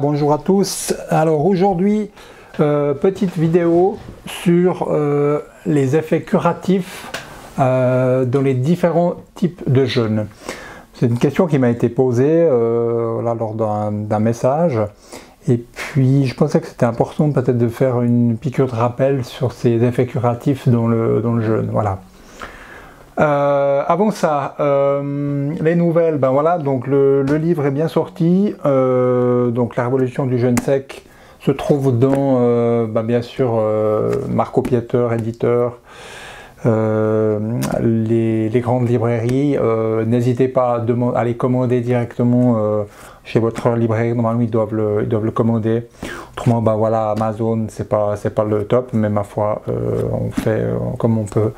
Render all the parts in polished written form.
bonjour à tous. Alors aujourd'hui, petite vidéo sur les effets curatifs dans les différents types de jeûnes. C'est une question qui m'a été posée là, lors d'un message. Et puis je pensais que c'était important peut-être de faire une piqûre de rappel sur ces effets curatifs dans le jeûne. Voilà. Avant ça, les nouvelles, ben voilà, donc le livre est bien sorti, donc la révolution du jeûne sec se trouve dans, bien sûr, Marco Pieter, éditeur, les grandes librairies. N'hésitez pas à les commander directement chez votre librairie. Normalement ils doivent le commander. Autrement, ben voilà, Amazon c'est pas le top, mais ma foi, on fait comme on peut.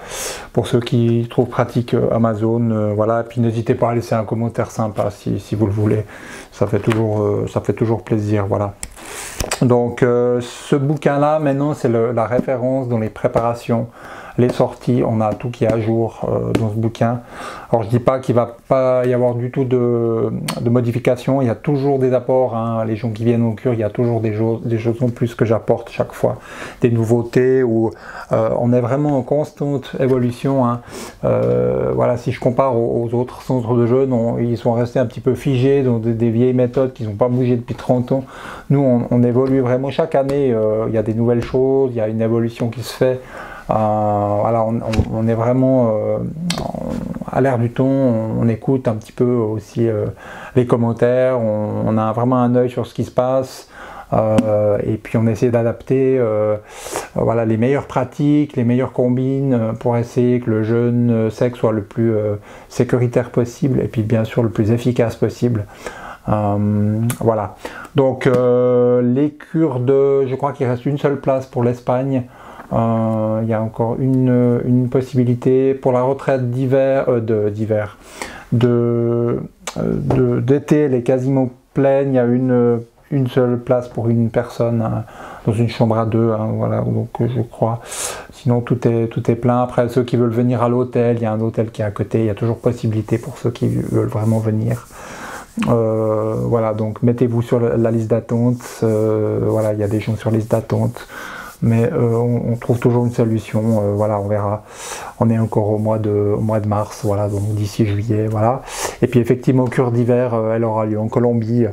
Pour ceux qui trouvent pratique Amazon, voilà. Et puis n'hésitez pas à laisser un commentaire sympa si vous le voulez. Ça fait toujours plaisir, voilà. Donc ce bouquin-là, maintenant, c'est la référence dans les préparations, les sorties. On a tout qui est à jour dans ce bouquin. Alors je dis pas qu'il va pas y avoir du tout de modifications. Il y a toujours des apports, hein. Les gens qui viennent au cure, il y a toujours des choses en plus que j'apporte chaque fois, des nouveautés. Où on est vraiment en constante évolution, hein. Voilà, si je compare aux autres centres de jeûne, ils sont restés un petit peu figés dans des vieilles méthodes qui n'ont pas bougé depuis 30 ans. Nous, on évolue vraiment chaque année. Il y a des nouvelles choses, il y a une évolution qui se fait. Voilà, on est vraiment à l'air du temps. On écoute un petit peu aussi les commentaires. On a vraiment un œil sur ce qui se passe. Et puis on essaie d'adapter voilà, les meilleures pratiques, les meilleures combines pour essayer que le jeûne sec soit le plus sécuritaire possible et puis bien sûr le plus efficace possible. Voilà, donc les cures je crois qu'il reste une seule place pour l'Espagne. Il y a encore une possibilité pour la retraite d'été. Elle est quasiment pleine. Il y a une seule place pour une personne, hein, dans une chambre à deux, hein, voilà, donc je crois. Sinon tout est plein. Après, ceux qui veulent venir à l'hôtel, il y a un hôtel qui est à côté. Il y a toujours possibilité pour ceux qui veulent vraiment venir. Voilà, donc mettez-vous sur la liste d'attente. Voilà, il y a des gens sur la liste d'attente. Mais on trouve toujours une solution, voilà, on verra. On est encore au mois de mars, voilà, donc d'ici juillet, voilà. Et puis effectivement, cure d'hiver, elle aura lieu en Colombie,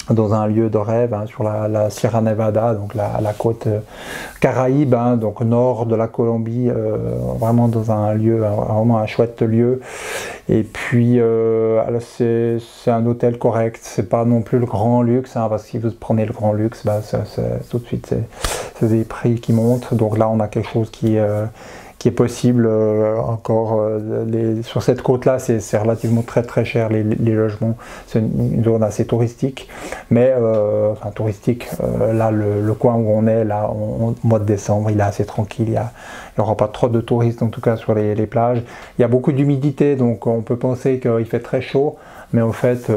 dans un lieu de rêve, hein, sur la Sierra Nevada, donc la côte Caraïbe, hein, donc nord de la Colombie, vraiment dans un lieu, vraiment un chouette lieu. Et puis c'est un hôtel correct, c'est pas non plus le grand luxe, hein, parce que si vous prenez le grand luxe, bah, tout de suite c'est des prix qui montent. Donc là on a quelque chose qui est possible encore. Sur cette côte-là, c'est relativement très cher, les logements. C'est une zone assez touristique, mais enfin touristique. Là, le coin où on est, là, au mois de décembre, il est assez tranquille. Il n'y aura pas trop de touristes, en tout cas sur les plages. Il y a beaucoup d'humidité, donc on peut penser qu'il fait très chaud, mais en fait,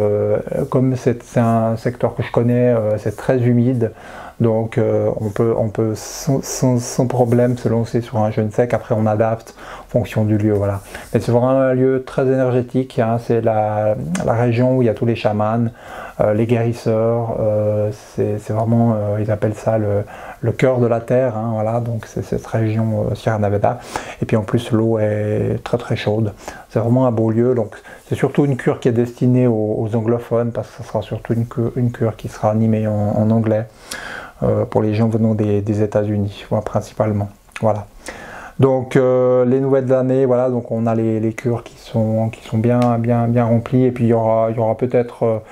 comme c'est un secteur que je connais, c'est très humide. Donc on peut sans problème se lancer sur un jeûne sec. Après on adapte en fonction du lieu, voilà. Mais c'est vraiment un lieu très énergétique, hein. C'est la région où il y a tous les chamans, les guérisseurs. C'est vraiment, ils appellent ça le cœur de la terre, hein, voilà. Donc c'est cette région Sierra Nevada. Et puis en plus l'eau est très chaude. C'est vraiment un beau lieu. Donc c'est surtout une cure qui est destinée aux anglophones, parce que ce sera surtout une cure qui sera animée en anglais. Pour les gens venant des États-Unis, voilà, principalement. Voilà. Donc les nouvelles de l'année, voilà, donc on a les cures qui sont bien remplies, et puis il y aura peut-être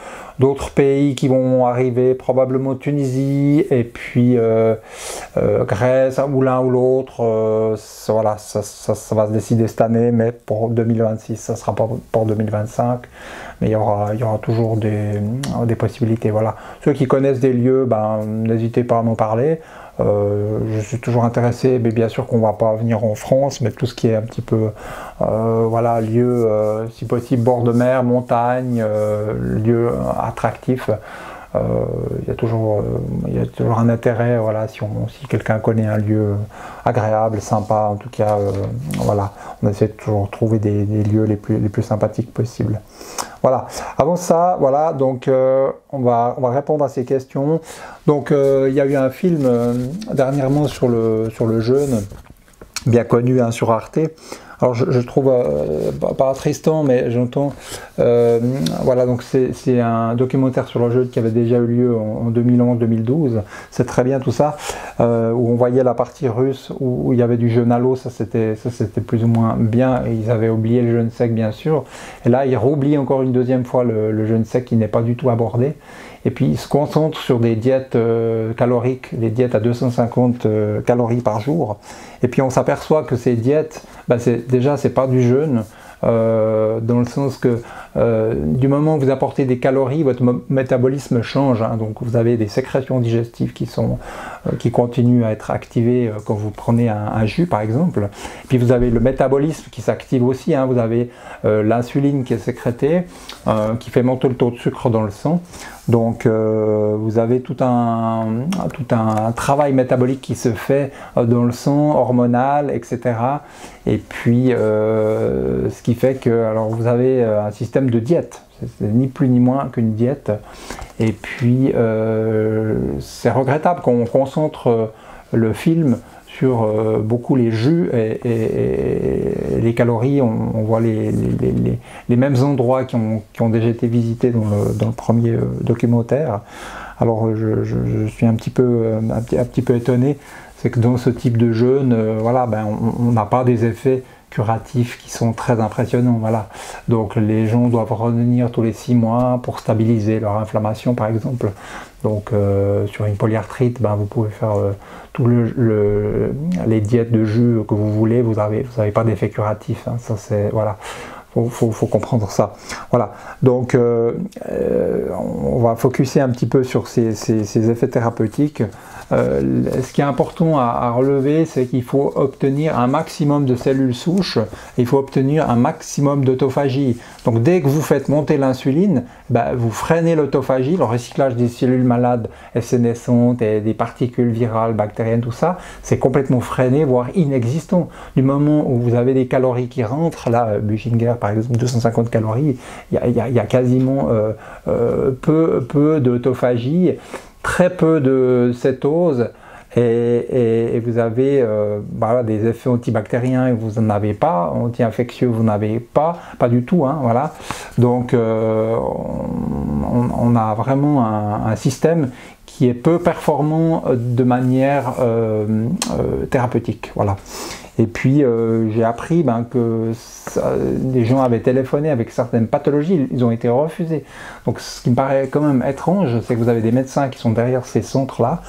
d'autres pays qui vont arriver, probablement Tunisie, et puis Grèce, ou l'un ou l'autre. Voilà, ça va se décider cette année, mais pour 2026, ça sera pas pour 2025. Mais il y aura toujours des possibilités. Voilà. Ceux qui connaissent des lieux, ben, n'hésitez pas à m'en parler. Je suis toujours intéressé, mais bien sûr qu'on ne va pas venir en France, mais tout ce qui est un petit peu, voilà, lieu, si possible, bord de mer, montagne, lieu attractif. Il y a toujours un intérêt, voilà, si quelqu'un connaît un lieu agréable, sympa, en tout cas, voilà, on essaie de toujours trouver des lieux les plus sympathiques possibles. Voilà. Avant ça, voilà, donc on va répondre à ces questions. Donc il y a eu un film dernièrement sur le jeûne, bien connu hein, sur Arte. Alors je trouve pas attristant, mais j'entends. Voilà, donc c'est un documentaire sur le jeûne qui avait déjà eu lieu en 2011-2012. C'est très bien tout ça, où on voyait la partie russe où il y avait du jeûne à l'eau. Ça c'était plus ou moins bien. Et ils avaient oublié le jeûne sec bien sûr. Et là ils roublient encore une deuxième fois le jeûne sec qui n'est pas du tout abordé. Et puis ils se concentrent sur des diètes caloriques, des diètes à 250 calories par jour. Et puis on s'aperçoit que ces diètes, déjà c'est pas du jeûne, dans le sens que du moment où vous apportez des calories, votre métabolisme change, hein, donc vous avez des sécrétions digestives qui continuent à être activées quand vous prenez un jus par exemple. Et puis vous avez le métabolisme qui s'active aussi, hein, vous avez l'insuline qui est sécrétée, qui fait monter le taux de sucre dans le sang. Donc vous avez tout un travail métabolique qui se fait dans le sang, hormonal, etc. Et puis ce qui fait que alors vous avez un système de diète, c'est ni plus ni moins qu'une diète. Et puis c'est regrettable qu'on concentre le film sur beaucoup les jus et les calories. On voit les mêmes endroits qui ont déjà été visités dans le premier documentaire. Alors je suis un petit peu étonné, c'est que dans ce type de jeûne, voilà, on n'a pas des effets curatifs qui sont très impressionnants, voilà. Donc les gens doivent revenir tous les 6 mois pour stabiliser leur inflammation par exemple. Donc sur une polyarthrite, vous pouvez faire tous les diètes de jus que vous voulez, vous avez pas d'effet curatif, hein. Ça c'est, voilà. Faut comprendre ça. Voilà. Donc on va focuser un petit peu sur ces effets thérapeutiques. Ce qui est important à relever, c'est qu'il faut obtenir un maximum de cellules souches, et il faut obtenir un maximum d'autophagie. Donc dès que vous faites monter l'insuline, vous freinez l'autophagie, le recyclage des cellules malades et sénescentes et des particules virales, bactériennes, tout ça, c'est complètement freiné, voire inexistant. Du moment où vous avez des calories qui rentrent, là, Buchinger par exemple, 250 calories, il y a quasiment peu d'autophagie, très peu de cétose, et vous avez des effets antibactériens et vous n'en avez pas, anti-infectieux vous n'en avez pas du tout, hein, voilà. Donc on a vraiment un système qui est peu performant de manière thérapeutique, voilà. Et puis j'ai appris que des gens avaient téléphoné avec certaines pathologies, ils ont été refusés. Donc ce qui me paraît quand même étrange, c'est que vous avez des médecins qui sont derrière ces centres-là.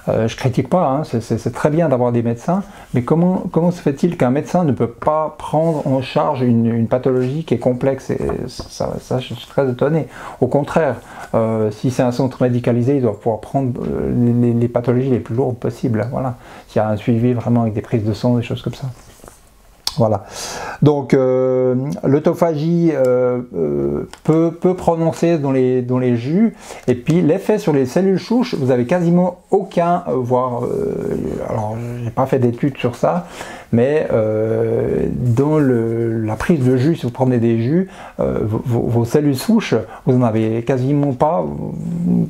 Je critique pas, hein, c'est très bien d'avoir des médecins, mais comment se fait-il qu'un médecin ne peut pas prendre en charge une pathologie qui est complexe? Et ça, je suis très étonné. Au contraire, si c'est un centre médicalisé, il doit pouvoir prendre les pathologies les plus lourdes possibles. Voilà. S'il y a un suivi vraiment avec des prises de sang, des choses comme ça. Voilà. Donc l'autophagie peu prononcée dans les jus, et puis l'effet sur les cellules souches, vous avez quasiment aucun, voire alors j'ai pas fait d'études sur ça, mais dans la prise de jus, si vous prenez des jus, vos cellules souches, vous n'en avez quasiment pas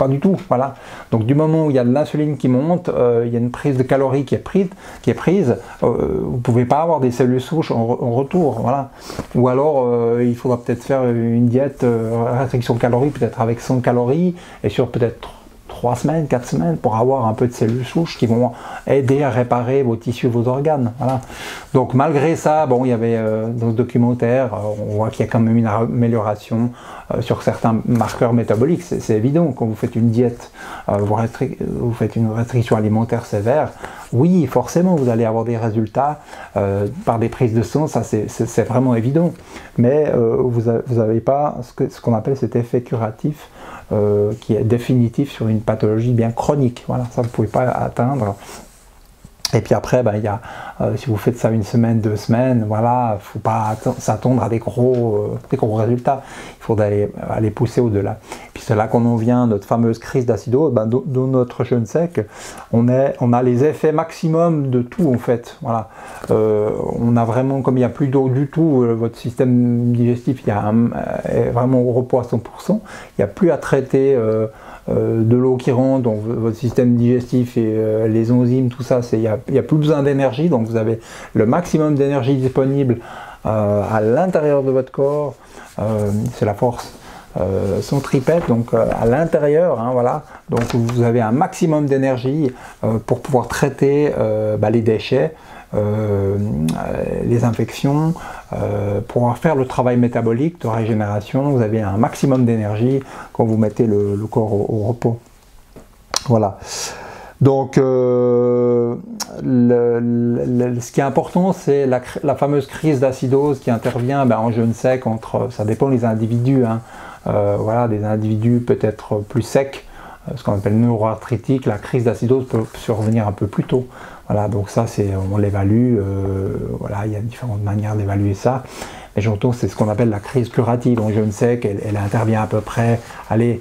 du tout, voilà. Donc du moment où il y a de l'insuline qui monte, il y a une prise de calories qui est prise, vous pouvez pas avoir des cellules souches en retour, voilà. Ou alors il faudra peut-être faire une diète restriction de calories, peut-être avec 100 calories, et sur peut-être 3 semaines, 4 semaines, pour avoir un peu de cellules souches qui vont aider à réparer vos tissus, vos organes, voilà. Donc malgré ça, bon, il y avait dans ce documentaire, on voit qu'il y a quand même une amélioration sur certains marqueurs métaboliques, c'est évident. Quand vous faites une diète, vous faites une restriction alimentaire sévère, oui, forcément, vous allez avoir des résultats par des prises de sang, ça c'est vraiment évident. Mais vous n'avez pas ce qu'on appelle cet effet curatif qui est définitif sur une pathologie bien chronique. Voilà, ça vous ne pouvez pas atteindre Et puis après, ben, il y a, si vous faites ça une semaine, 2 semaines, voilà, faut pas s'attendre à des gros résultats. Il faut aller pousser au-delà. Puis c'est là qu'on en vient, notre fameuse crise d'acidose. Ben, dans notre jeûne sec, on a les effets maximum de tout en fait. Voilà. On a vraiment, comme il n'y a plus d'eau du tout, votre système digestif est vraiment au repos à 100%. Il n'y a plus à traiter. De l'eau qui rentre, donc votre système digestif et les enzymes, tout ça, il n'y a plus besoin d'énergie, donc vous avez le maximum d'énergie disponible à l'intérieur de votre corps, c'est la force centripète, donc à l'intérieur, hein, voilà, donc vous avez un maximum d'énergie pour pouvoir traiter les déchets, les infections, pour faire le travail métabolique de régénération. Vous avez un maximum d'énergie quand vous mettez le corps au repos. Voilà. Donc, ce qui est important, c'est la fameuse crise d'acidose qui intervient en jeûne sec. Ça dépend des individus. Hein. Voilà, des individus peut-être plus secs, ce qu'on appelle neuroarthritique. La crise d'acidose peut survenir un peu plus tôt. Voilà, donc ça, on l'évalue. Voilà, il y a différentes manières d'évaluer ça. Mais j'entends, c'est ce qu'on appelle la crise curative. En jeûne sec, elle intervient à peu près, allez,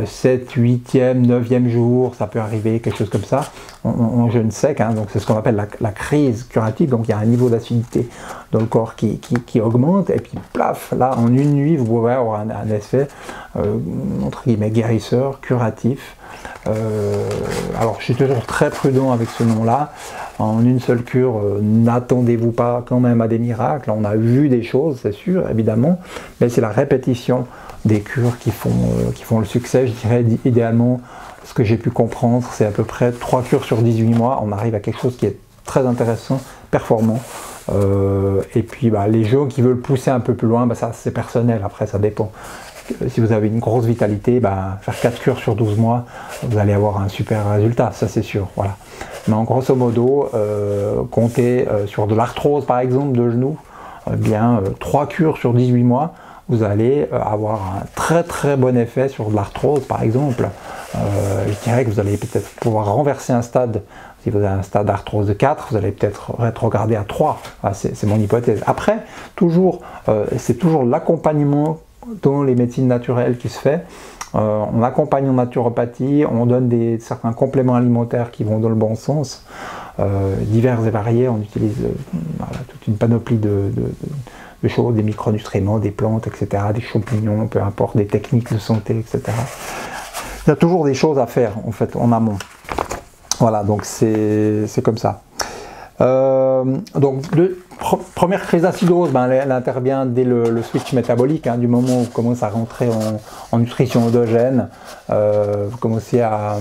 7, 8e, 9e jour, ça peut arriver, quelque chose comme ça, en jeûne sec, hein, donc c'est ce qu'on appelle la crise curative, donc il y a un niveau d'acidité dans le corps qui augmente, et puis plaf, là, en une nuit, vous pouvez avoir un effet, entre guillemets, guérisseur, curatif. Alors je suis toujours très prudent avec ce nom-là. En une seule cure, n'attendez-vous pas quand même à des miracles. On a vu des choses, c'est sûr, évidemment, mais c'est la répétition des cures qui font le succès. Je dirais idéalement, ce que j'ai pu comprendre, c'est à peu près 3 cures sur 18 mois. On arrive à quelque chose qui est très intéressant, performant. Et puis les gens qui veulent pousser un peu plus loin, ça c'est personnel, après ça dépend. Si vous avez une grosse vitalité, faire 4 cures sur 12 mois, vous allez avoir un super résultat, ça c'est sûr. Voilà. Mais en grosso modo, comptez sur de l'arthrose par exemple de genou, 3 cures sur 18 mois, vous allez avoir un très très bon effet sur de l'arthrose par exemple. Je dirais que vous allez peut-être pouvoir renverser un stade. Si vous avez un stade d'arthrose de 4, vous allez peut-être rétrograder à 3. C'est mon hypothèse. Après, c'est toujours l'accompagnement dans les médecines naturelles qui se fait. On accompagne en naturopathie, on donne certains compléments alimentaires qui vont dans le bon sens, divers et variés. On utilise toute une panoplie de choses, des micronutriments, des plantes, etc., des champignons, peu importe, des techniques de santé, etc. Il y a toujours des choses à faire en fait en amont. Voilà, donc c'est comme ça. Donc, première crise d'acidose, elle intervient dès le switch métabolique, hein, du moment où vous commencez à rentrer en nutrition endogène, vous commencez à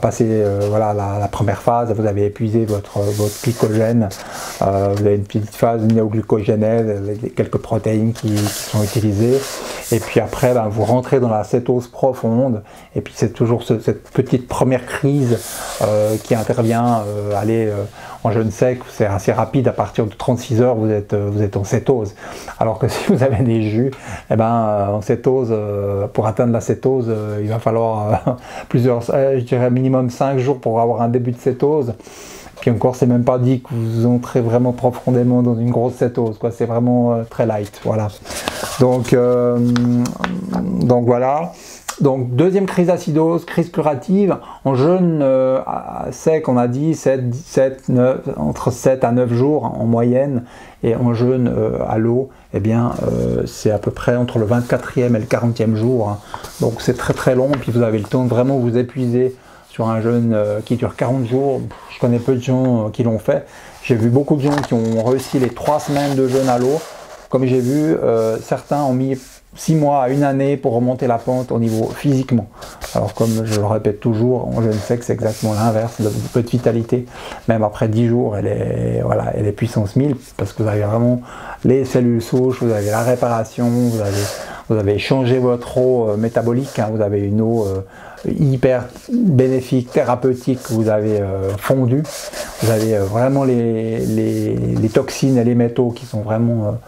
passer la première phase, vous avez épuisé votre glycogène, vous avez une petite phase néoglucogénèse, avec quelques protéines qui sont utilisées, et puis après vous rentrez dans la cétose profonde, et puis c'est toujours cette petite première crise qui intervient, en jeûne sec, c'est assez rapide, à partir de 36 heures, vous êtes en cétose. Alors que si vous avez des jus, en cétose, pour atteindre la cétose, il va falloir je dirais minimum 5 jours pour avoir un début de cétose. Puis encore, c'est même pas dit que vous entrez vraiment profondément dans une grosse cétose, quoi. C'est vraiment très light, voilà. Donc voilà. Donc, deuxième crise d'acidose, crise curative, en jeûne sec, on a dit entre 7 à 9 jours en moyenne, et en jeûne à l'eau, c'est à peu près entre le 24e et le 40e jour. Hein. Donc c'est très très long, puis vous avez le temps de vraiment vous épuiser sur un jeûne qui dure 40 jours. Je connais peu de gens qui l'ont fait. J'ai vu beaucoup de gens qui ont réussi les 3 semaines de jeûne à l'eau. Comme j'ai vu, certains ont mis 6 mois à 1 année pour remonter la pente au niveau physiquement. Alors comme je le répète toujours, en jeûne sec c'est exactement l'inverse, votre vitalité, même après 10 jours, elle est puissance 1000, parce que vous avez vraiment les cellules souches, vous avez la réparation, vous avez changé votre eau métabolique, hein, vous avez une eau hyper bénéfique, thérapeutique, vous avez fondu, vous avez vraiment les toxines et les métaux qui sont vraiment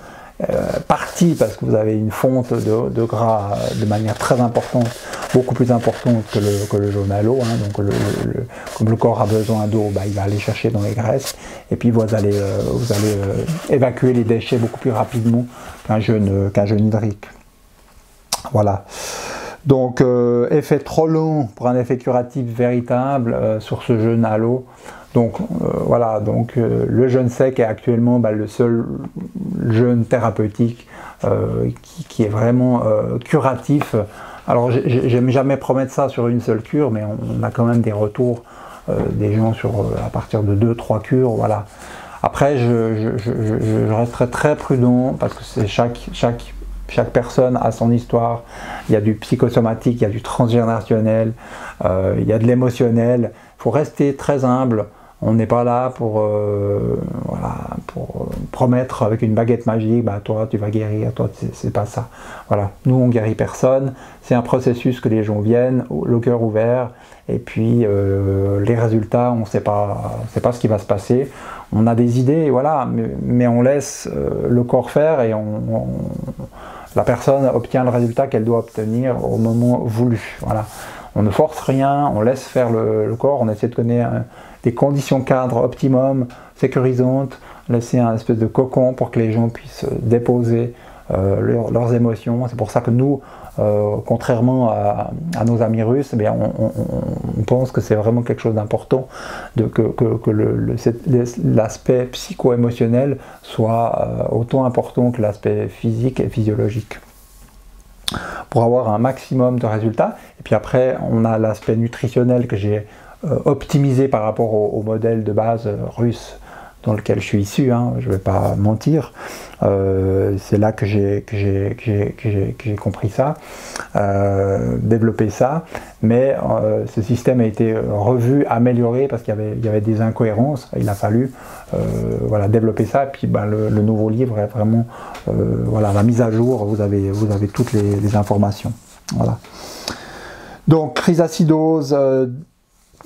partie parce que vous avez une fonte de gras de manière très importante, beaucoup plus importante que le jaune à l'eau. Hein. Donc comme le corps a besoin d'eau, bah, il va aller chercher dans les graisses et puis vous allez évacuer les déchets beaucoup plus rapidement qu'un jeûne hydrique. Voilà. Donc effet trop long pour un effet curatif véritable sur ce jeûne à l'eau. Donc voilà, donc le jeûne sec est actuellement le seul jeûne thérapeutique qui est vraiment curatif. Alors j'aime jamais promettre ça sur une seule cure, mais on a quand même des retours des gens à partir de 2-3 cures, voilà. Après je resterai très prudent parce que c'est chaque personne a son histoire. Il y a du psychosomatique, il y a du transgénérationnel, il y a de l'émotionnel. Il faut rester très humble. On n'est pas là pour promettre avec une baguette magique, bah, toi tu vas guérir, toi c'est pas ça. Voilà, nous on guérit personne, c'est un processus que les gens viennent, le cœur ouvert, et puis les résultats, on sait pas ce qui va se passer. On a des idées, voilà, mais on laisse le corps faire et la personne obtient le résultat qu'elle doit obtenir au moment voulu. Voilà. On ne force rien, on laisse faire le corps, on essaie de donner des conditions cadres optimum, sécurisantes, laisser un espèce de cocon pour que les gens puissent déposer leurs émotions. C'est pour ça que nous, contrairement à nos amis russes, eh on pense que c'est vraiment quelque chose d'important que l'aspect psycho-émotionnel soit autant important que l'aspect physique et physiologique, pour avoir un maximum de résultats. Et puis après, on a l'aspect nutritionnel que j'ai optimisé par rapport au modèle de base russe dans lequel je suis issu, hein, je ne vais pas mentir. C'est là que j'ai compris ça, développé ça, mais ce système a été revu, amélioré parce qu'il y avait des incohérences. Il a fallu voilà, développer ça, et puis le nouveau livre est vraiment voilà, la mise à jour, vous avez toutes les informations. Voilà. Donc crise acidose,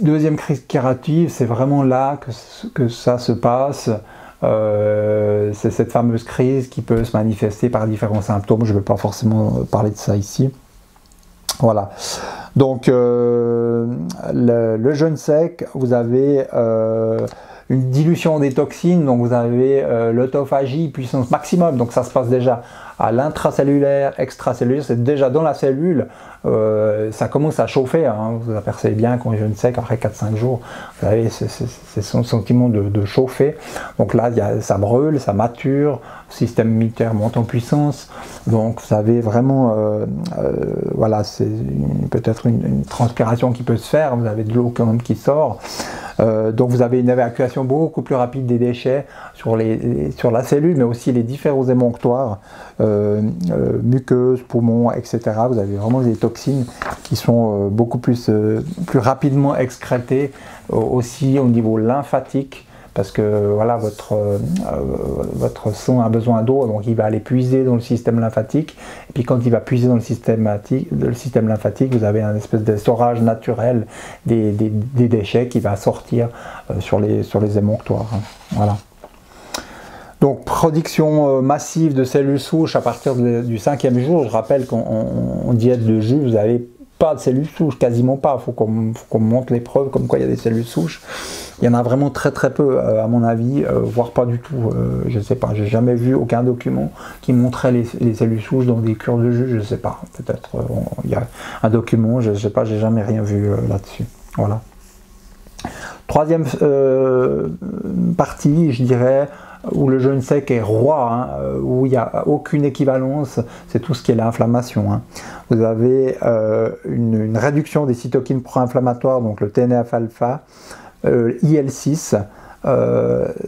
deuxième crise curative, c'est vraiment là que ça se passe. C'est cette fameuse crise qui peut se manifester par différents symptômes. Je ne vais pas forcément parler de ça ici. Voilà. Donc le jeûne sec, vous avez une dilution des toxines, donc vous avez l'autophagie puissance maximum, donc ça se passe déjà à l'intracellulaire, extracellulaire, c'est déjà dans la cellule, ça commence à chauffer, hein, vous apercevez bien quand jeûne sec, après 4-5 jours, vous avez ce sentiment de chauffer, donc là ça brûle, ça mature, le système immunitaire monte en puissance, donc vous avez vraiment, voilà, c'est peut-être une transpiration qui peut se faire, vous avez de l'eau quand même qui sort, donc vous avez une évacuation beaucoup plus rapide des déchets sur la cellule, mais aussi les différents émonctoires, muqueuses, poumons, etc. Vous avez vraiment des toxines qui sont beaucoup plus rapidement excrétées, aussi au niveau lymphatique, parce que voilà, votre sang a besoin d'eau, donc il va aller puiser dans le système lymphatique, et puis quand il va puiser dans le système lymphatique, vous avez un espèce de storage naturel des déchets qui va sortir sur les émonctoires. Hein. Voilà. Donc production massive de cellules souches à partir du 5e jour. Je rappelle qu'en diète de jus, vous n'avez pas de cellules souches, quasiment pas. Il faut qu'on montre les preuves comme quoi il y a des cellules souches. Il y en a vraiment très très peu à mon avis, voire pas du tout. Je ne sais pas, j'ai jamais vu aucun document qui montrait les cellules souches dans des cures de jus. Je ne sais pas, peut-être il y a un document, je ne sais pas, j'ai jamais rien vu là-dessus. Voilà. Troisième partie, je dirais, où le jeûne sec est roi, hein, où il n'y a aucune équivalence, c'est tout ce qui est l'inflammation. Hein. Vous avez une réduction des cytokines pro-inflammatoires, donc le TNF-alpha, IL-6,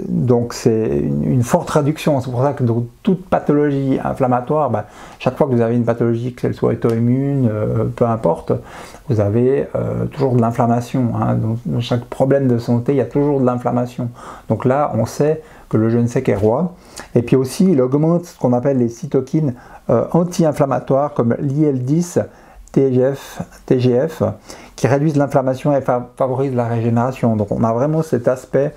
donc c'est une forte réduction. C'est pour ça que dans toute pathologie inflammatoire, chaque fois que vous avez une pathologie, qu'elle soit auto-immune, peu importe, vous avez toujours de l'inflammation. Hein. Dans chaque problème de santé, il y a toujours de l'inflammation. Donc là, on sait que le jeûne sec est roi. Et puis aussi, il augmente ce qu'on appelle les cytokines anti-inflammatoires comme l'IL-10, TGF, qui réduisent l'inflammation et favorisent la régénération. Donc on a vraiment cet aspect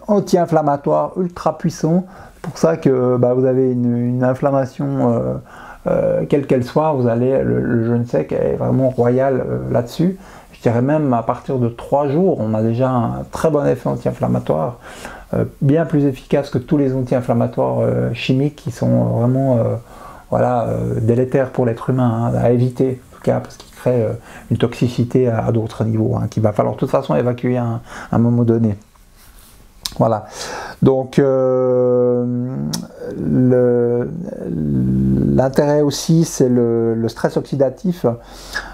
anti-inflammatoire ultra puissant pour ça que vous avez une inflammation, quelle qu'elle soit, le jeûne sec est vraiment royal là-dessus. Je dirais même à partir de 3 jours, on a déjà un très bon effet anti-inflammatoire, bien plus efficace que tous les anti-inflammatoires chimiques qui sont vraiment délétères pour l'être humain, à éviter en tout cas, parce qu'ils créent une toxicité à d'autres niveaux, qu'il va falloir de toute façon évacuer à un moment donné. Voilà, donc l'intérêt aussi c'est le stress oxydatif.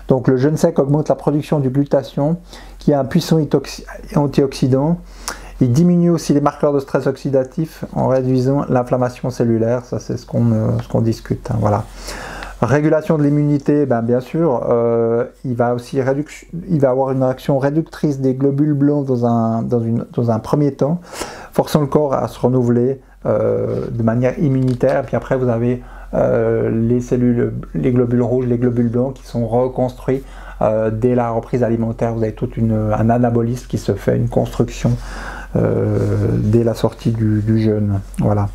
Donc le jeûne sec augmente la production du glutathion qui est un puissant antioxydant. Il diminue aussi les marqueurs de stress oxydatif en réduisant l'inflammation cellulaire, ça c'est ce qu'on discute, voilà. Régulation de l'immunité, bien sûr, il va avoir une action réductrice des globules blancs dans un premier temps, forçant le corps à se renouveler de manière immunitaire. Puis après, vous avez les globules rouges, les globules blancs qui sont reconstruits dès la reprise alimentaire. Vous avez tout un anabolisme qui se fait, une construction dès la sortie du jeûne. Voilà.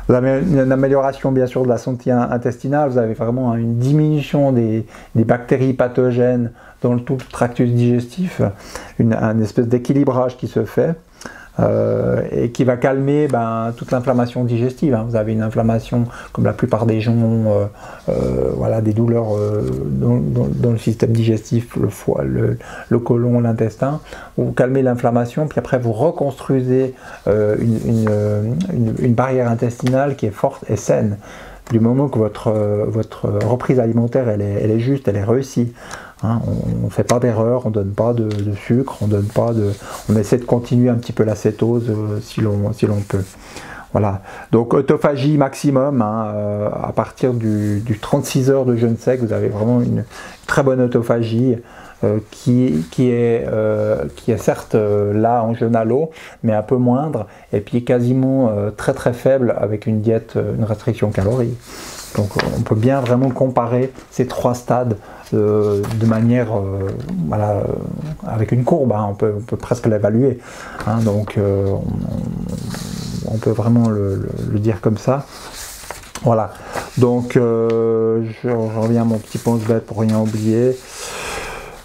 Vous avez une amélioration bien sûr de la santé intestinale, vous avez vraiment une diminution des bactéries pathogènes dans tout le tractus digestif, une espèce d'équilibrage qui se fait et qui va calmer toute l'inflammation digestive. Vous avez une inflammation comme la plupart des gens ont, des douleurs dans le système digestif, le foie, le côlon, l'intestin. Vous calmez l'inflammation, puis après vous reconstruisez une barrière intestinale qui est forte et saine. Du moment que votre reprise alimentaire elle est juste, elle est réussie. On ne fait pas d'erreur, on ne donne pas de sucre, on essaie de continuer un petit peu l'acétose si l'on peut. Voilà. Donc autophagie maximum, à partir du 36 heures de jeûne sec, vous avez vraiment une très bonne autophagie qui est certes là en jeûne à l'eau, mais un peu moindre, et puis quasiment très très faible avec une diète, une restriction calorique. Donc on peut bien vraiment comparer ces 3 stades de manière, avec une courbe, on peut presque l'évaluer. Donc on peut vraiment le dire comme ça. Voilà, donc je reviens à mon petit pense-bête pour rien oublier.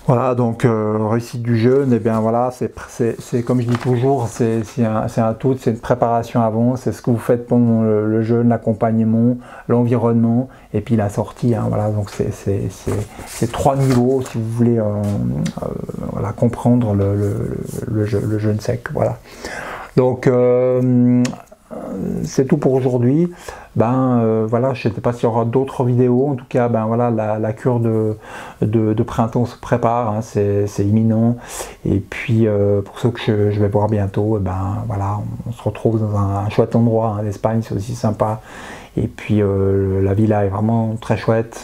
Voilà, donc réussite du jeûne, et bien voilà, c'est comme je dis toujours, c'est un tout, c'est une préparation avant, c'est ce que vous faites pendant le jeûne, l'accompagnement, l'environnement, et puis la sortie, voilà, donc c'est 3 niveaux si vous voulez comprendre le jeûne sec, voilà. Donc c'est tout pour aujourd'hui. Voilà, je ne sais pas s'il y aura d'autres vidéos. En tout cas, voilà, la cure de printemps se prépare, c'est imminent. Et puis pour ceux que je vais voir bientôt, voilà, on se retrouve dans un chouette endroit. L'Espagne, c'est aussi sympa. Et puis la villa est vraiment très chouette.